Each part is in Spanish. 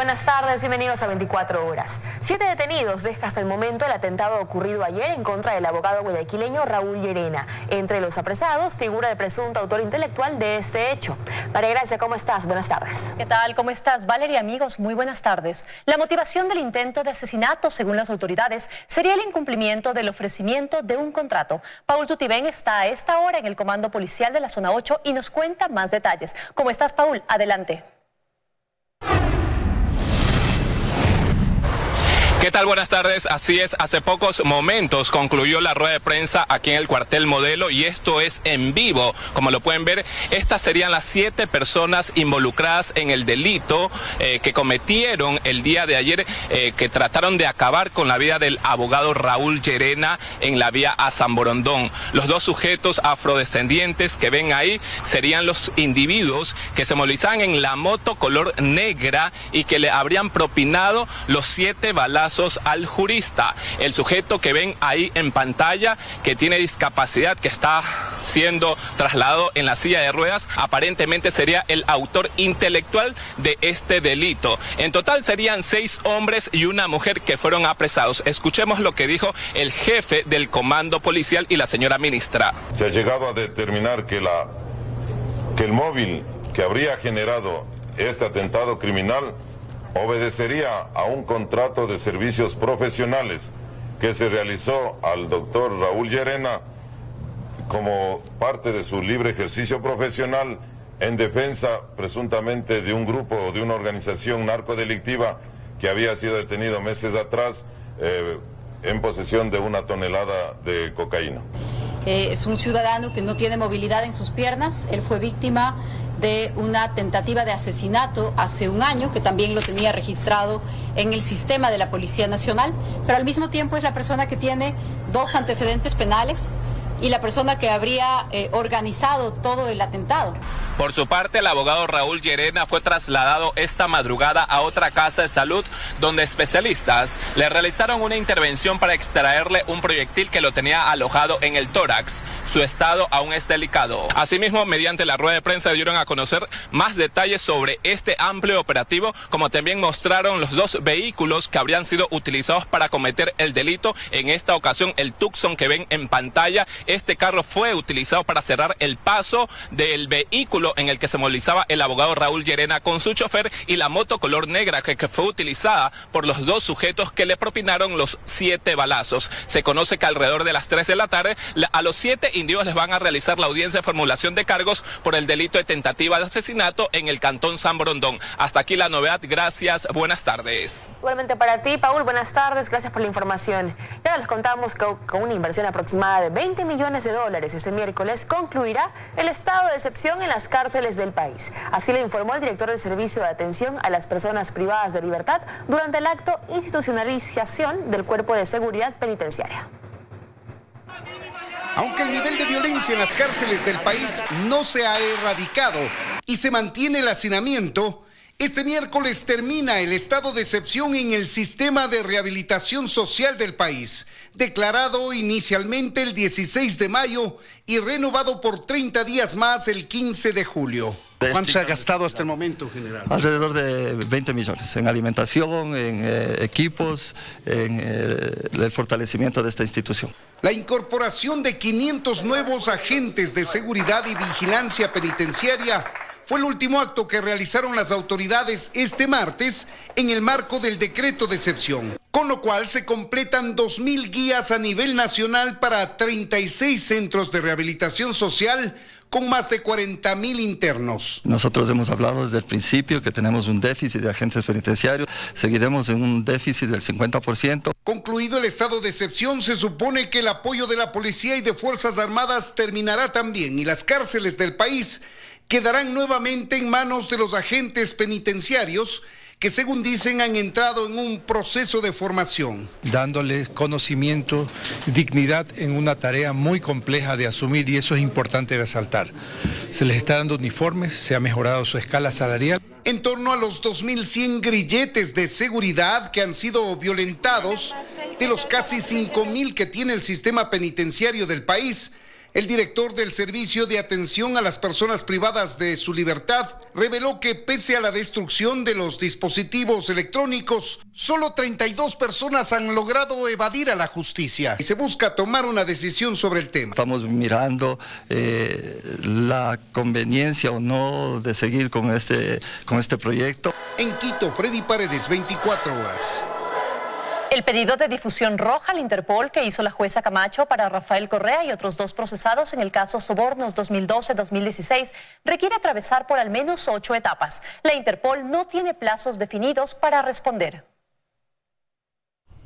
Buenas tardes, bienvenidos a 24 horas. 7 detenidos deja hasta el momento el atentado ocurrido ayer en contra del abogado guayaquileño Raúl Llerena. Entre los apresados figura el presunto autor intelectual de este hecho. María Gracia, ¿cómo estás? Buenas tardes. ¿Qué tal? ¿Cómo estás, Valeria? Amigos, muy buenas tardes. La motivación del intento de asesinato, según las autoridades, sería el incumplimiento del ofrecimiento de un contrato. Paul Tutibén está a esta hora en el Comando Policial de la Zona 8 y nos cuenta más detalles. ¿Cómo estás, Paul? Adelante. ¿Qué tal? Buenas tardes. Así es, hace pocos momentos concluyó la rueda de prensa aquí en el cuartel Modelo y esto es en vivo. Como lo pueden ver, estas serían las 7 personas involucradas en el delito que cometieron el día de ayer, que trataron de acabar con la vida del abogado Raúl Llerena en la vía a San Borondón. Los 2 sujetos afrodescendientes que ven ahí serían los individuos que se movilizaban en la moto color negra y que le habrían propinado los 7 balazos al jurista. El sujeto que ven ahí en pantalla, que tiene discapacidad, que está siendo trasladado en la silla de ruedas, aparentemente sería el autor intelectual de este delito. En total serían 6 hombres y una mujer que fueron apresados. Escuchemos lo que dijo el jefe del comando policial y la señora ministra. Se ha llegado a determinar que el móvil que habría generado este atentado criminal obedecería a un contrato de servicios profesionales que se realizó al doctor Raúl Llerena como parte de su libre ejercicio profesional en defensa presuntamente de un grupo o de una organización narcodelictiva que había sido detenido meses atrás en posesión de 1 tonelada de cocaína. Es un ciudadano que no tiene movilidad en sus piernas. Él fue víctima de una tentativa de asesinato hace un año, que también lo tenía registrado en el sistema de la Policía Nacional, pero al mismo tiempo es la persona que tiene 2 antecedentes penales y la persona que habría organizado todo el atentado. Por su parte, el abogado Raúl Llerena fue trasladado esta madrugada a otra casa de salud donde especialistas le realizaron una intervención para extraerle un proyectil que lo tenía alojado en el tórax. Su estado aún es delicado. Asimismo, mediante la rueda de prensa dieron a conocer más detalles sobre este amplio operativo, como también mostraron los 2 vehículos que habrían sido utilizados para cometer el delito. En esta ocasión, el Tucson que ven en pantalla, este carro fue utilizado para cerrar el paso del vehículo en el que se movilizaba el abogado Raúl Llerena con su chofer, y la moto color negra que fue utilizada por los 2 sujetos que le propinaron los 7 balazos. Se conoce que alrededor de las 3 de la tarde a los 7 individuos les van a realizar la audiencia de formulación de cargos por el delito de tentativa de asesinato en el cantón San Borondón. Hasta aquí la novedad. Gracias. Buenas tardes. Igualmente para ti, Paul. Buenas tardes. Gracias por la información. Y ahora les contamos que con una inversión aproximada de $20 millones este miércoles concluirá el estado de excepción en las cárceles del país. Así lo informó el director del Servicio de Atención a las Personas Privadas de Libertad durante el acto institucionalización del Cuerpo de Seguridad Penitenciaria. Aunque el nivel de violencia en las cárceles del país no se ha erradicado y se mantiene el hacinamiento, este miércoles termina el estado de excepción en el sistema de rehabilitación social del país, declarado inicialmente el 16 de mayo y renovado por 30 días más el 15 de julio. ¿Cuánto se ha gastado hasta el momento, general? Alrededor de 20 millones en alimentación, en equipos, en el fortalecimiento de esta institución. La incorporación de 500 nuevos agentes de seguridad y vigilancia penitenciaria fue el último acto que realizaron las autoridades este martes en el marco del decreto de excepción, con lo cual se completan 2.000 guías a nivel nacional para 36 centros de rehabilitación social con más de 40.000 internos. Nosotros hemos hablado desde el principio que tenemos un déficit de agentes penitenciarios, seguiremos en un déficit del 50%. Concluido el estado de excepción, se supone que el apoyo de la policía y de Fuerzas Armadas terminará también y las cárceles del país quedarán nuevamente en manos de los agentes penitenciarios que, según dicen, han entrado en un proceso de formación. Dándoles conocimiento, dignidad en una tarea muy compleja de asumir, y eso es importante resaltar. Se les está dando uniformes, se ha mejorado su escala salarial. En torno a los 2.100 grilletes de seguridad que han sido violentados, de los casi 5.000 que tiene el sistema penitenciario del país, El director del Servicio de Atención a las Personas Privadas de su Libertad reveló que pese a la destrucción de los dispositivos electrónicos, solo 32 personas han logrado evadir a la justicia y se busca tomar una decisión sobre el tema. Estamos mirando la conveniencia o no de seguir con este proyecto. En Quito, Freddy Paredes, 24 horas. El pedido de difusión roja al Interpol que hizo la jueza Camacho para Rafael Correa y otros 2 procesados en el caso Sobornos 2012-2016 requiere atravesar por al menos 8 etapas. La Interpol no tiene plazos definidos para responder.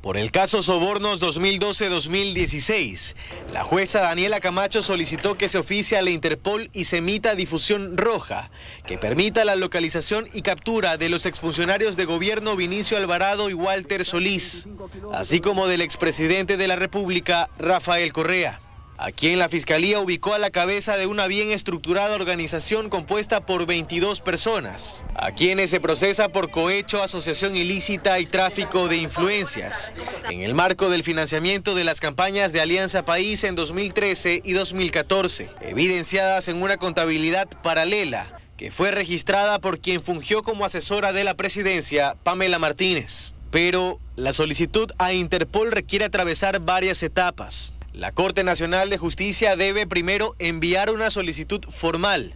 Por el caso Sobornos 2012-2016, la jueza Daniela Camacho solicitó que se oficie a la Interpol y se emita difusión roja, que permita la localización y captura de los exfuncionarios de gobierno Vinicio Alvarado y Walter Solís, así como del expresidente de la República, Rafael Correa, a quien la Fiscalía ubicó a la cabeza de una bien estructurada organización compuesta por 22 personas, a quienes se procesa por cohecho, asociación ilícita y tráfico de influencias, en el marco del financiamiento de las campañas de Alianza País en 2013 y 2014, evidenciadas en una contabilidad paralela, que fue registrada por quien fungió como asesora de la presidencia, Pamela Martínez. Pero la solicitud a Interpol requiere atravesar varias etapas. La Corte Nacional de Justicia debe primero enviar una solicitud formal,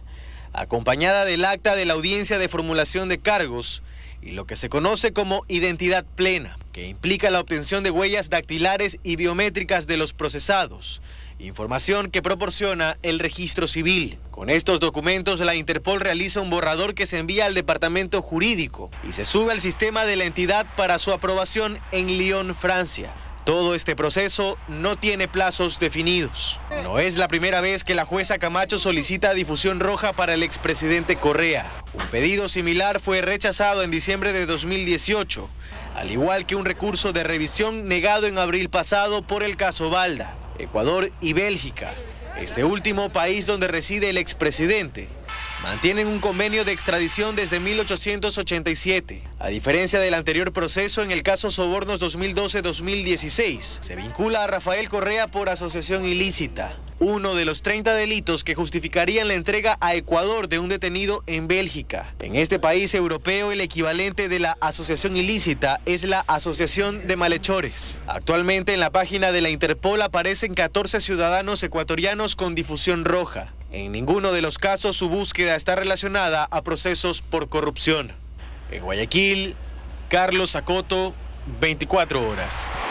acompañada del acta de la audiencia de formulación de cargos y lo que se conoce como identidad plena, que implica la obtención de huellas dactilares y biométricas de los procesados, información que proporciona el registro civil. Con estos documentos, la Interpol realiza un borrador que se envía al departamento jurídico y se sube al sistema de la entidad para su aprobación en Lyon, Francia. Todo este proceso no tiene plazos definidos. No es la primera vez que la jueza Camacho solicita difusión roja para el expresidente Correa. Un pedido similar fue rechazado en diciembre de 2018, al igual que un recurso de revisión negado en abril pasado por el caso Balda, Ecuador y Bélgica. Este último país donde reside el expresidente mantienen un convenio de extradición desde 1887. A diferencia del anterior proceso, en el caso Sobornos 2012-2016, se vincula a Rafael Correa por asociación ilícita, uno de los 30 delitos que justificarían la entrega a Ecuador de un detenido en Bélgica. En este país europeo, el equivalente de la asociación ilícita es la asociación de malhechores. Actualmente en la página de la Interpol aparecen 14 ciudadanos ecuatorianos con difusión roja. En ninguno de los casos su búsqueda está relacionada a procesos por corrupción. En Guayaquil, Carlos Acoto, 24 horas.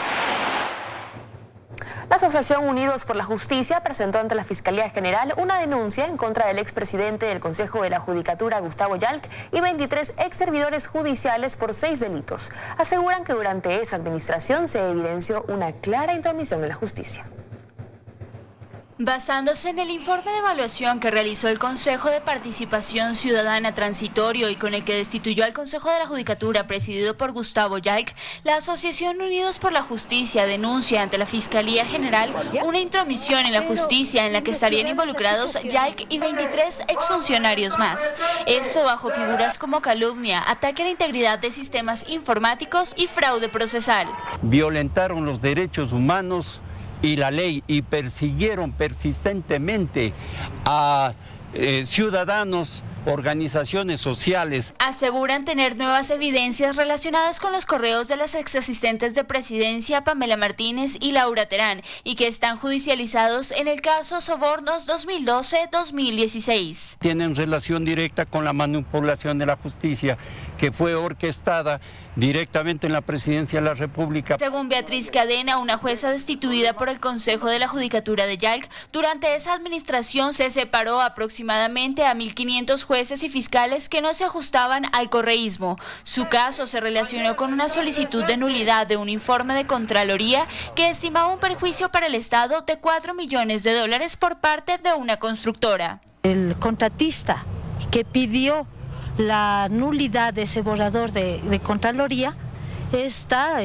La Asociación Unidos por la Justicia presentó ante la Fiscalía General una denuncia en contra del expresidente del Consejo de la Judicatura, Gustavo Yalc, y 23 exservidores judiciales por 6 delitos. Aseguran que durante esa administración se evidenció una clara intromisión en la justicia. Basándose en el informe de evaluación que realizó el Consejo de Participación Ciudadana Transitorio y con el que destituyó al Consejo de la Judicatura presidido por Gustavo Yalc, la Asociación Unidos por la Justicia denuncia ante la Fiscalía General una intromisión en la justicia en la que estarían involucrados Yalc y 23 exfuncionarios más. Esto bajo figuras como calumnia, ataque a la integridad de sistemas informáticos y fraude procesal. Violentaron los derechos humanos y la ley y persiguieron persistentemente a ciudadanos, organizaciones sociales. Aseguran tener nuevas evidencias relacionadas con los correos de las exasistentes de presidencia Pamela Martínez y Laura Terán y que están judicializados en el caso Sobornos 2012-2016. Tienen relación directa con la manipulación de la justicia que fue orquestada directamente en la presidencia de la República. Según Beatriz Cadena, una jueza destituida por el Consejo de la Judicatura de Yalc, durante esa administración se separó aproximadamente a 1.500 jueces y fiscales que no se ajustaban al correísmo. Su caso se relacionó con una solicitud de nulidad de un informe de Contraloría que estimaba un perjuicio para el Estado de $4 millones por parte de una constructora. El contratista que pidió la nulidad de ese borrador de Contraloría está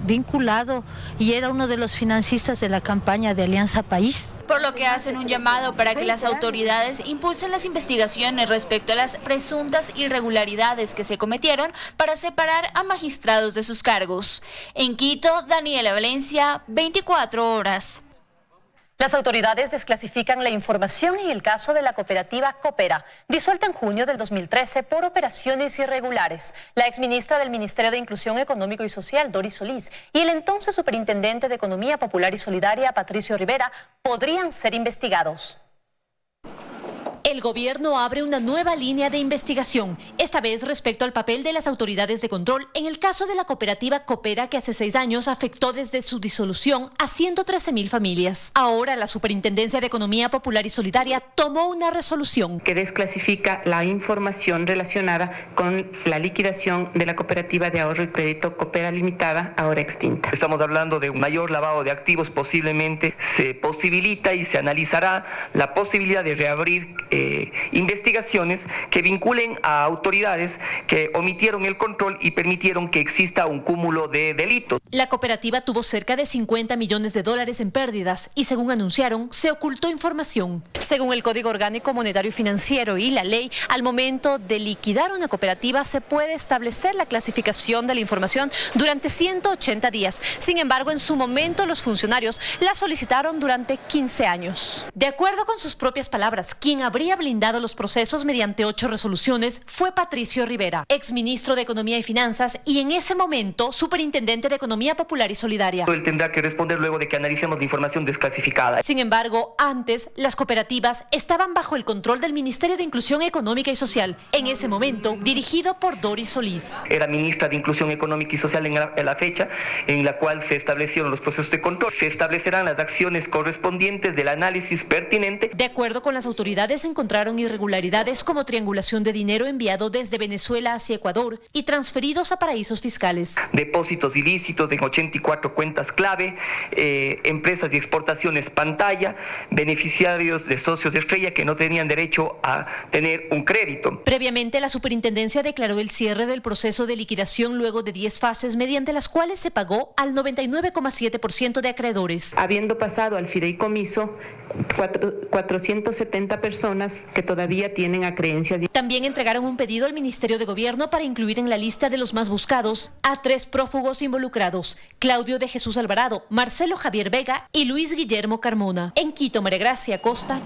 vinculado y era uno de los financistas de la campaña de Alianza País. Por lo que hacen un llamado para que las autoridades impulsen las investigaciones respecto a las presuntas irregularidades que se cometieron para separar a magistrados de sus cargos. En Quito, Daniela Valencia, 24 horas. Las autoridades desclasifican la información en el caso de la cooperativa Coopera, disuelta en junio del 2013 por operaciones irregulares. La exministra del Ministerio de Inclusión Económico y Social, Doris Solís, y el entonces superintendente de Economía Popular y Solidaria, Patricio Rivera, podrían ser investigados. El gobierno abre una nueva línea de investigación, esta vez respecto al papel de las autoridades de control en el caso de la cooperativa Coopera, que hace 6 años afectó desde su disolución a 113.000 familias. Ahora la Superintendencia de Economía Popular y Solidaria tomó una resolución que desclasifica la información relacionada con la liquidación de la cooperativa de ahorro y crédito Coopera Limitada, ahora extinta. Estamos hablando de un mayor lavado de activos, posiblemente se posibilita y se analizará la posibilidad de reabrir investigaciones que vinculen a autoridades que omitieron el control y permitieron que exista un cúmulo de delitos. La cooperativa tuvo cerca de 50 millones de dólares en pérdidas y, según anunciaron, se ocultó información. Según el Código Orgánico Monetario y Financiero y la ley, al momento de liquidar una cooperativa se puede establecer la clasificación de la información durante 180 días. Sin embargo, en su momento los funcionarios la solicitaron durante 15 años. De acuerdo con sus propias palabras, quien habría blindado los procesos mediante 8 resoluciones fue Patricio Rivera, exministro de Economía y Finanzas y en ese momento superintendente de Economía Popular y Solidaria. Él tendrá que responder luego de que analicemos la información desclasificada. Sin embargo, antes las cooperativas estaban bajo el control del Ministerio de Inclusión Económica y Social, en ese momento dirigido por Doris Solís. Era ministra de Inclusión Económica y Social en la fecha en la cual se establecieron los procesos de control. Se establecerán las acciones correspondientes del análisis pertinente. De acuerdo con las autoridades, encontraron irregularidades como triangulación de dinero enviado desde Venezuela hacia Ecuador y transferidos a paraísos fiscales. Depósitos ilícitos en 84 cuentas clave, empresas y exportaciones pantalla, beneficiarios de socios de estrella que no tenían derecho a tener un crédito. Previamente, la superintendencia declaró el cierre del proceso de liquidación luego de 10 fases, mediante las cuales se pagó al 99,7% de acreedores. Habiendo pasado al fideicomiso 470 personas que todavía tienen acreencias. También entregaron un pedido al Ministerio de Gobierno para incluir en la lista de los más buscados a 3 prófugos involucrados: Claudio de Jesús Alvarado, Marcelo Javier Vega y Luis Guillermo Carmona. En Quito, María Gracia Costa,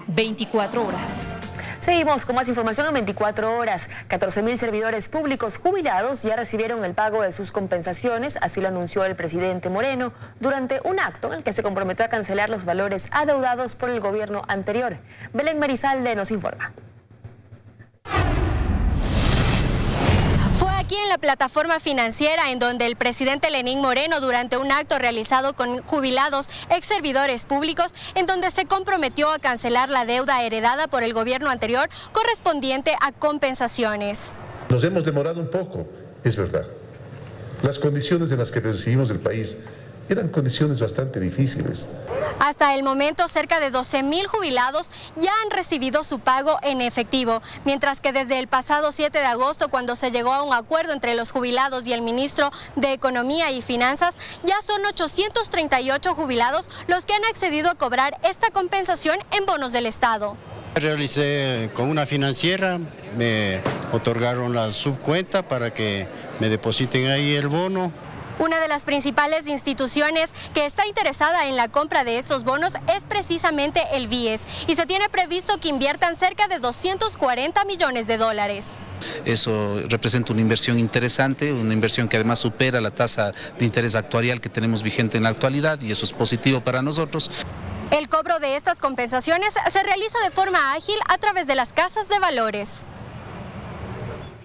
24 horas. Seguimos con más información en 24 horas. 14.000 servidores públicos jubilados ya recibieron el pago de sus compensaciones, así lo anunció el presidente Moreno durante un acto en el que se comprometió a cancelar los valores adeudados por el gobierno anterior. Belén Marizalde nos informa. Fue aquí en la plataforma financiera en donde el presidente Lenín Moreno, durante un acto realizado con jubilados, ex servidores públicos, en donde se comprometió a cancelar la deuda heredada por el gobierno anterior correspondiente a compensaciones. Nos hemos demorado un poco, es verdad. Las condiciones en las que recibimos el país eran condiciones bastante difíciles. Hasta el momento, cerca de 12.000 jubilados ya han recibido su pago en efectivo, mientras que desde el pasado 7 de agosto, cuando se llegó a un acuerdo entre los jubilados y el ministro de Economía y Finanzas, ya son 838 jubilados los que han accedido a cobrar esta compensación en bonos del Estado. Realicé con una financiera, me otorgaron la subcuenta para que me depositen ahí el bono. Una de las principales instituciones que está interesada en la compra de estos bonos es precisamente el BIES, y se tiene previsto que inviertan cerca de 240 millones de dólares. Eso representa una inversión interesante, una inversión que además supera la tasa de interés actuarial que tenemos vigente en la actualidad, y eso es positivo para nosotros. El cobro de estas compensaciones se realiza de forma ágil a través de las casas de valores.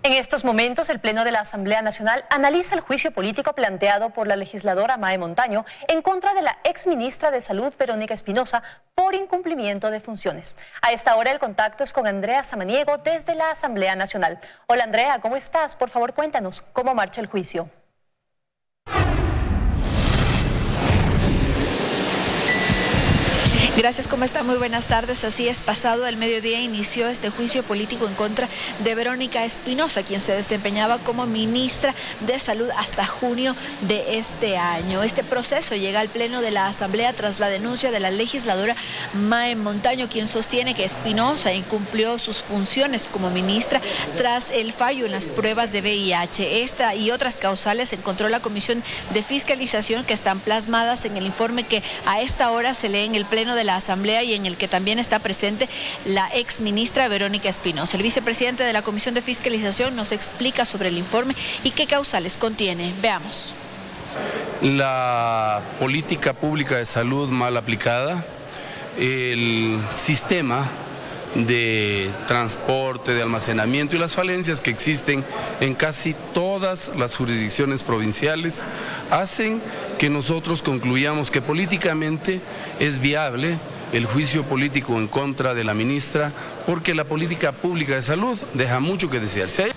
En estos momentos, el Pleno de la Asamblea Nacional analiza el juicio político planteado por la legisladora Mae Montaño en contra de la exministra de Salud, Verónica Espinosa, por incumplimiento de funciones. A esta hora el contacto es con Andrea Samaniego desde la Asamblea Nacional. Hola Andrea, ¿cómo estás? Por favor, cuéntanos cómo marcha el juicio. Gracias, ¿cómo está? Muy buenas tardes. Así es, pasado el mediodía inició este juicio político en contra de Verónica Espinosa, quien se desempeñaba como ministra de Salud hasta junio de este año. Este proceso llega al pleno de la Asamblea tras la denuncia de la legisladora Mae Montaño, quien sostiene que Espinosa incumplió sus funciones como ministra tras el fallo en las pruebas de VIH. Esta y otras causales encontró la Comisión de Fiscalización, que están plasmadas en el informe que a esta hora se lee en el pleno de la Asamblea y en el que también está presente la ex ministra Verónica Espinosa. El vicepresidente de la Comisión de Fiscalización nos explica sobre el informe y qué causales contiene. Veamos. La política pública de salud mal aplicada, el sistema de transporte, de almacenamiento y las falencias que existen en casi todas las jurisdicciones provinciales hacen que nosotros concluyamos que políticamente es viable el juicio político en contra de la ministra, porque la política pública de salud deja mucho que desearse.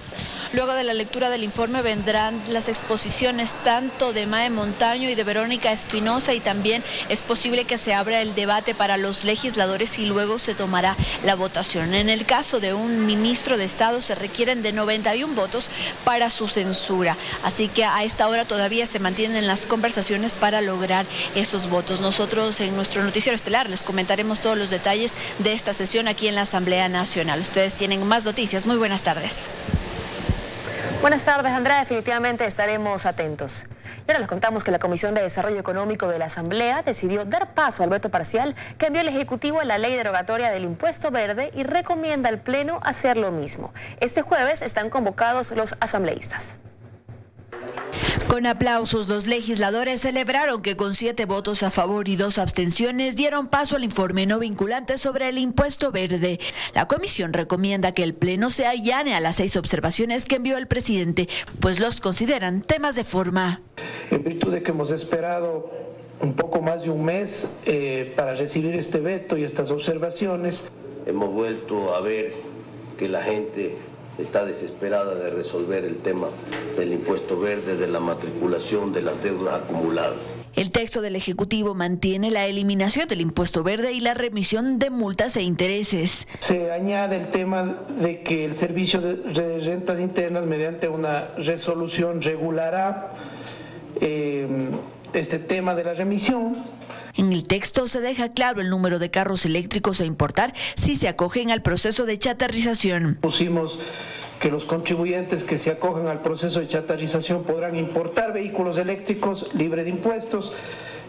Luego de la lectura del informe vendrán las exposiciones tanto de Mae Montaño y de Verónica Espinosa, y también es posible que se abra el debate para los legisladores y luego se tomará la votación. En el caso de un ministro de Estado se requieren de 91 votos para su censura, así que a esta hora todavía se mantienen las conversaciones para lograr esos votos. Nosotros en nuestro noticiero estelar les comentaremos todos los detalles de esta sesión aquí en la Asamblea Nacional. Ustedes tienen más noticias. Muy buenas tardes. Buenas tardes, Andrea. Definitivamente estaremos atentos. Y ahora les contamos que la Comisión de Desarrollo Económico de la Asamblea decidió dar paso al veto parcial que envió el Ejecutivo a la ley derogatoria del impuesto verde y recomienda al Pleno hacer lo mismo. Este jueves están convocados los asambleístas. Con aplausos, los legisladores celebraron que con 7 votos a favor y 2 abstenciones dieron paso al informe no vinculante sobre el impuesto verde. La comisión recomienda que el Pleno se allane a las 6 observaciones que envió el presidente, pues los consideran temas de forma. En virtud de que hemos esperado un poco más de un mes para recibir este veto y estas observaciones, hemos vuelto a ver que la gente está desesperada de resolver el tema del impuesto verde, de la matriculación de las deudas acumuladas. El texto del Ejecutivo mantiene la eliminación del impuesto verde y la remisión de multas e intereses. Se añade el tema de que el Servicio de Rentas Internas, mediante una resolución, regulará este tema de la remisión. En el texto se deja claro el número de carros eléctricos a importar si se acogen al proceso de chatarrización. Pusimos que los contribuyentes que se acogen al proceso de chatarrización podrán importar vehículos eléctricos libre de impuestos.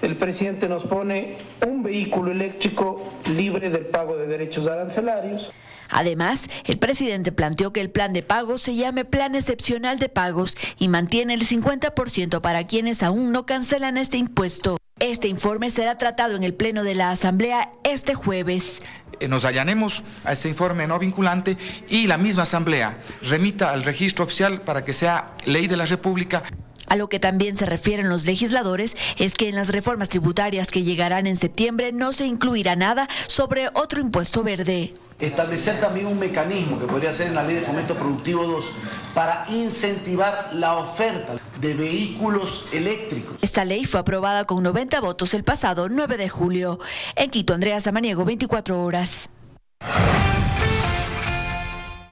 El presidente nos pone un vehículo eléctrico libre del pago de derechos arancelarios. Además, el presidente planteó que el plan de pagos se llame Plan Excepcional de Pagos y mantiene el 50% para quienes aún no cancelan este impuesto. Este informe será tratado en el Pleno de la Asamblea este jueves. Nos allanemos a este informe no vinculante y la misma Asamblea remita al registro oficial para que sea ley de la República. A lo que también se refieren los legisladores es que en las reformas tributarias que llegarán en septiembre no se incluirá nada sobre otro impuesto verde. Establecer también un mecanismo que podría ser en la Ley de Fomento Productivo 2 para incentivar la oferta de vehículos eléctricos. Esta ley fue aprobada con 90 votos el pasado 9 de julio. En Quito, Andrea Samaniego, 24 horas.